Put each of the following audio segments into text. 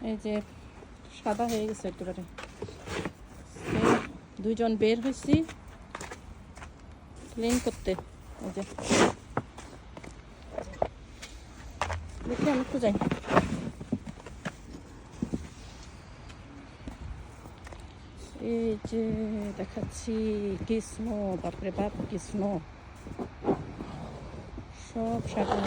এই যে সাদা হয়ে গেছে একেবারে। দুইজন বের হয়েছি ক্লিন করতে। এই যে দেখি আমি একটু যাই। এই যে দেখাচ্ছি কি স্নো, বাপরে বাপ কি স্নো, সব সাদা।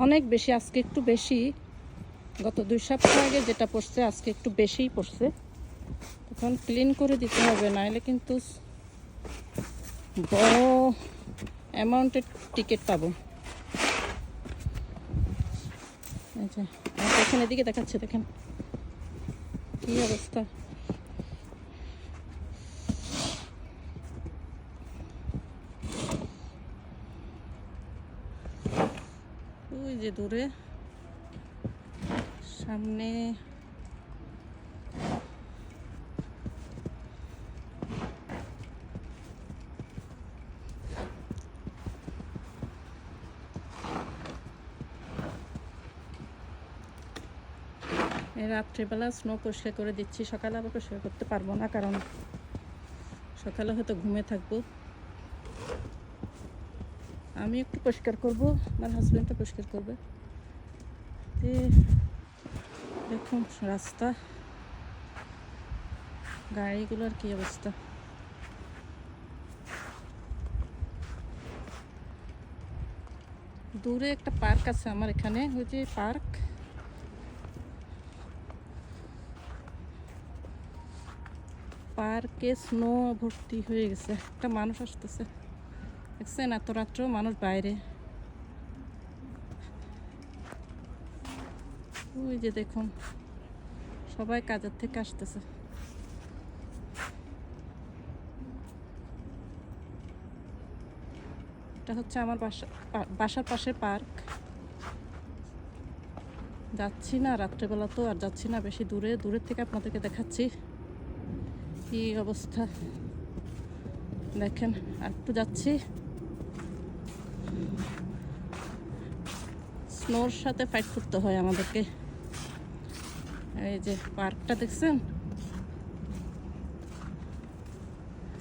অনেক বেশি, আজকে একটু বেশি। গত 2 সপ্তাহ আগে যেটা পড়ছে আজকে একটু বেশিই পড়ছে। তখন ক্লিন করে দিতে হবে, নাহলে কিন্তু বড় অ্যামাউন্টের টিকিট পাবো। এই যে দেখেন, এদিকে দেখাচ্ছে, দেখেন কি অবস্থা। ওই যে দূরে সামনে রাত্রিবেলা স্নো পরিষ্কার করে দিচ্ছি। সকালে আবার পরিষ্কার করতে পারবো না, কারণ সকালে হয়তো ঘুমে থাকবো। আমি একটু পরিষ্কার করব, আমার হাজব্যান্ডটা পরিষ্কার করবে। দেখুন রাস্তা, গাড়িগুলোর কি অবস্থা। দূরে একটা পার্ক আছে আমার এখানে, ওই যে পার্ক, পার্কে স্নো ভর্তি হয়ে গেছে। একটা মানুষ আসতেছে, দেখছেন এত রাত্রেও মানুষ বাইরে। ওই যে দেখুন সবাই কাজের থেকে আসতেছে। এটা হচ্ছে আমার বাসার পাশে পার্ক। যাচ্ছি না রাত্রেবেলা, তো আর যাচ্ছি না বেশি দূরে। দূরের থেকে আপনাদেরকে দেখাচ্ছি কি অবস্থা। দেখেন আর একটু যাচ্ছি, স্নোর সাথে ফাইট করতে হয় আমাদেরকে। এই যে পার্কটা দেখছেন,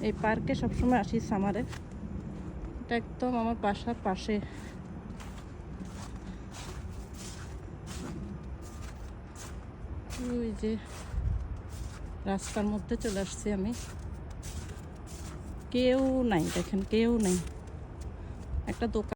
এই পার্কে সবসময় আসি সামারে। এটা একদম আমার বাসার পাশে। ওই যে রাস্তার মধ্যে চলে আসছি আমি, কেউ নাই, দেখেন কেউ নেই। একটা দোকান